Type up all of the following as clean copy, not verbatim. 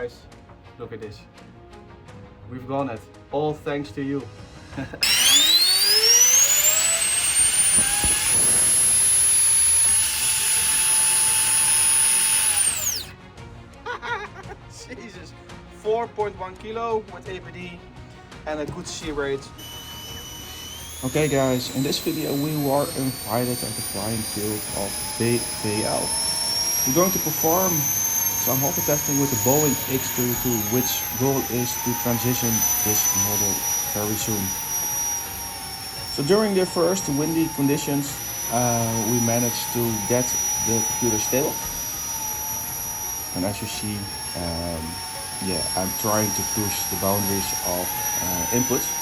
guys, look at this. We've gone it. All thanks to you. Jesus, 4.1 kilo with APD and a good C rate. Okay guys, in this video we were invited at the flying field of BVL. We're going to perform some hot testing with the Boeing X-32, which goal is to transition this model very soon. So during the first windy conditions, we managed to get the computer stable. And as you see, I'm trying to push the boundaries of inputs.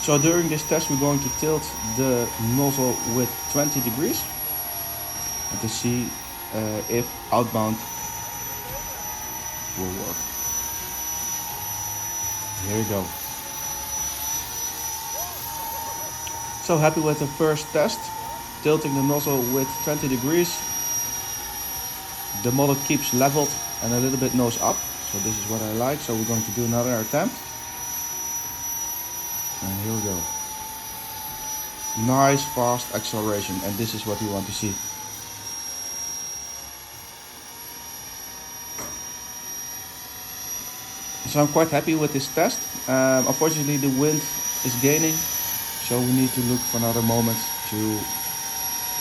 So during this test we're going to tilt the nozzle with 20 degrees and to see if outbound will work. Here we go. So happy with the first test, tilting the nozzle with 20 degrees. The model keeps leveled and a little bit nose up, so this is what I like. So we're going to do another attempt. And here we go. Nice fast acceleration, and this is what we want to see. So I'm quite happy with this test. Unfortunately the wind is gaining, so we need to look for another moment to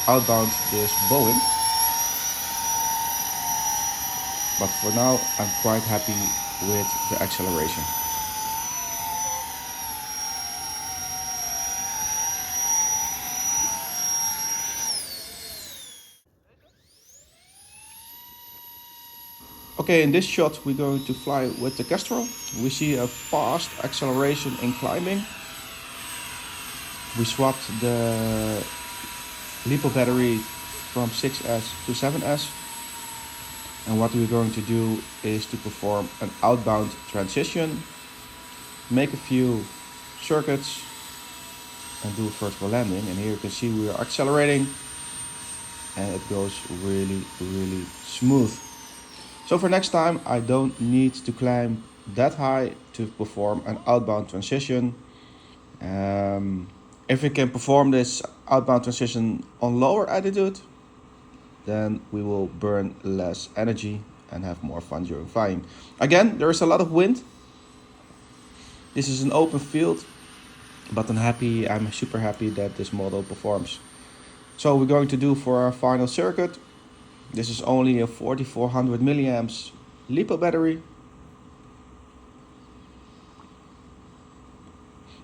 outbound this Boeing. But for now I'm quite happy with the acceleration. Okay, in this shot we're going to fly with the Kestrel. We see a fast acceleration in climbing. We swapped the LiPo battery from 6S to 7S. And what we're going to do is to perform an outbound transition, make a few circuits and do a vertical landing. And here you can see we are accelerating and it goes really smooth. So for next time I don't need to climb that high to perform an outbound transition. If we can perform this outbound transition on lower altitude, then we will burn less energy and have more fun during flying. Again, there is a lot of wind. This is an open field, but I'm super happy that this model performs. So we're going to do for our final circuit. This is only a 4400 milliamps LiPo battery,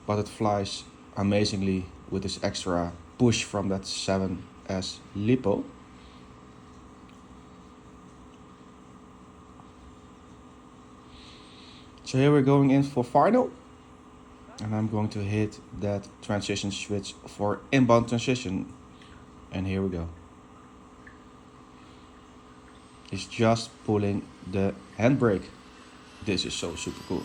but it flies amazingly with this extra push from that 7S LiPo. So here we're going in for final, and I'm going to hit that transition switch for inbound transition, and here we go. Is just pulling the handbrake. This is so super cool.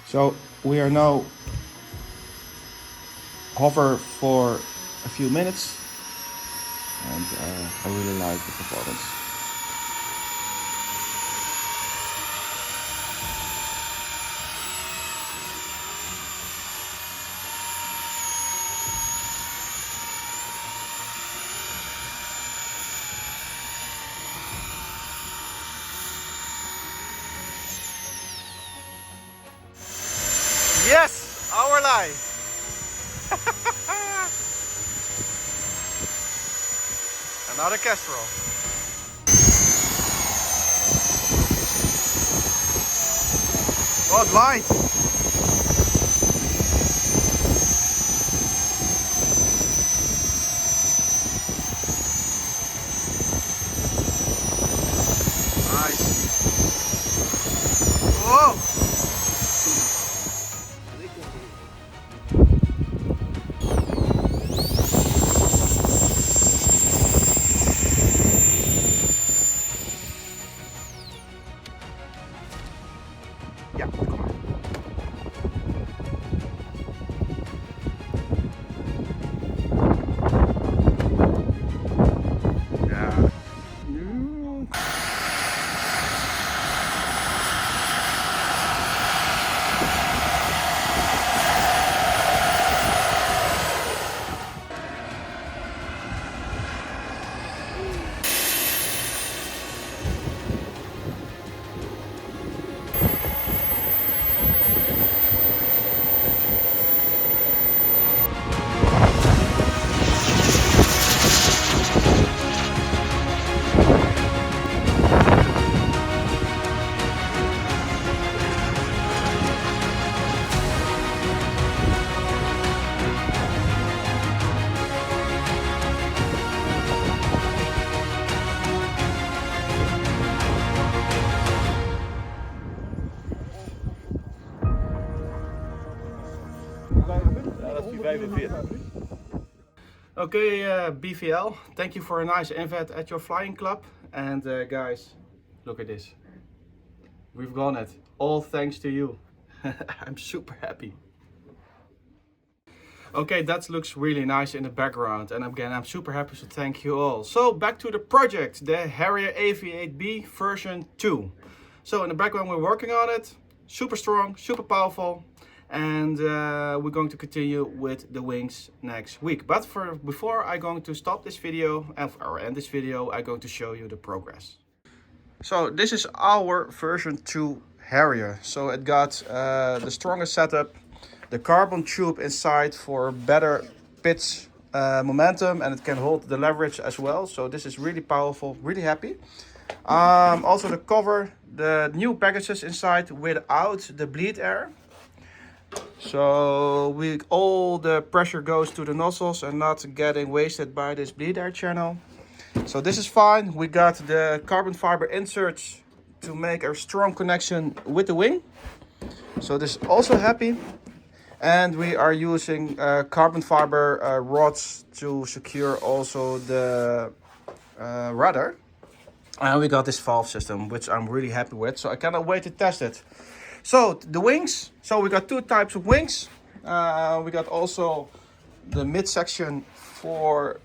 So we are now hover for a few minutes, and I really like the performance. Yes, our lie. Another Kestrel. What light? Nice. Whoa. Ja, kom maar. Ja. Nu. Okay, BVL, thank you for a nice invite at your flying club. And guys, look at this. We've gone it. All thanks to you. I'm super happy. Okay, that looks really nice in the background. And again, I'm super happy, so thank you all. So back to the project, the Harrier V8B version 2. So in the background, we're working on it. Super strong, super powerful. And we're going to continue with the wings next week. But before I'm going to stop this video or end this video, I'm going to show you the progress. So this is our version 2 Harrier. So it got the strongest setup, the carbon tube inside for better pitch momentum, and it can hold the leverage as well. So this is really powerful, really happy. Also the cover, the new packages inside without the bleed air. So all the pressure goes to the nozzles and not getting wasted by this bleed air channel. So this is fine. We got the carbon fiber inserts to make a strong connection with the wing. So this is also happy. And we are using carbon fiber rods to secure also the rudder. And we got this valve system, which I'm really happy with. So I cannot wait to test it. So the wings, so we got two types of wings. We got also the midsection for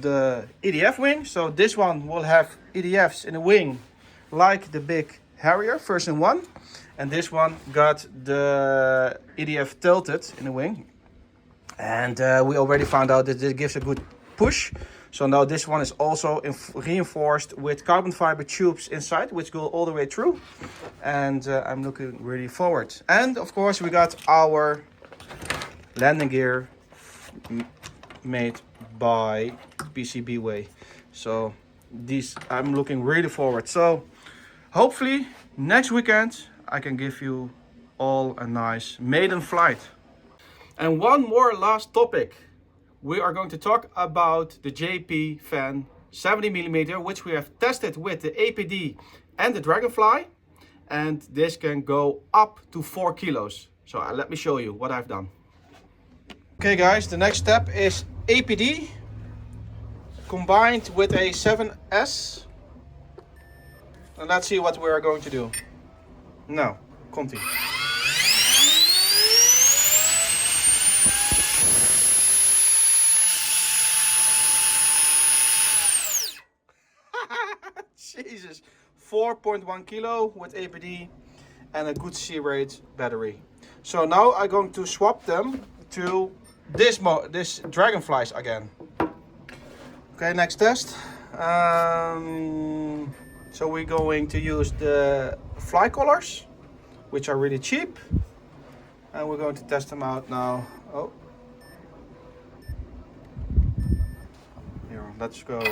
the EDF wing. So this one will have EDFs in the wing like the big Harrier version 1. And this one got the EDF tilted in the wing. And we already found out that it gives a good push. So now this one is also reinforced with carbon fiber tubes inside, which go all the way through. And I'm looking really forward. And of course we got our landing gear made by PCB Way. So these I'm looking really forward. So hopefully next weekend I can give you all a nice maiden flight. And one more last topic. We are going to talk about the JP fan 70mm, which we have tested with the APD and the Dragonfly. And this can go up to 4 kilos. So let me show you what I've done. Okay guys, the next step is APD combined with a 7S. And let's see what we are going to do. Now, komt-ie. Jesus, 4.1 kilo with APD and a good C-rate battery. So now I'm going to swap them to this Dragonflies again. Okay, next test. So we're going to use the fly collars, which are really cheap. And we're going to test them out now. Oh. Here, let's go.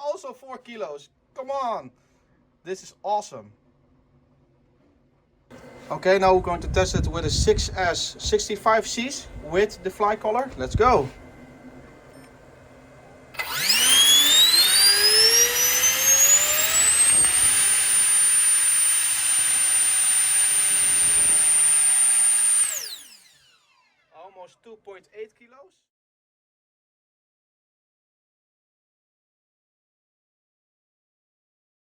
Also 4 kilos. Come on. This is awesome. Okay, now we're going to test it with a 6S 65Cs with the fly collar. Let's go. 2.8 kilos.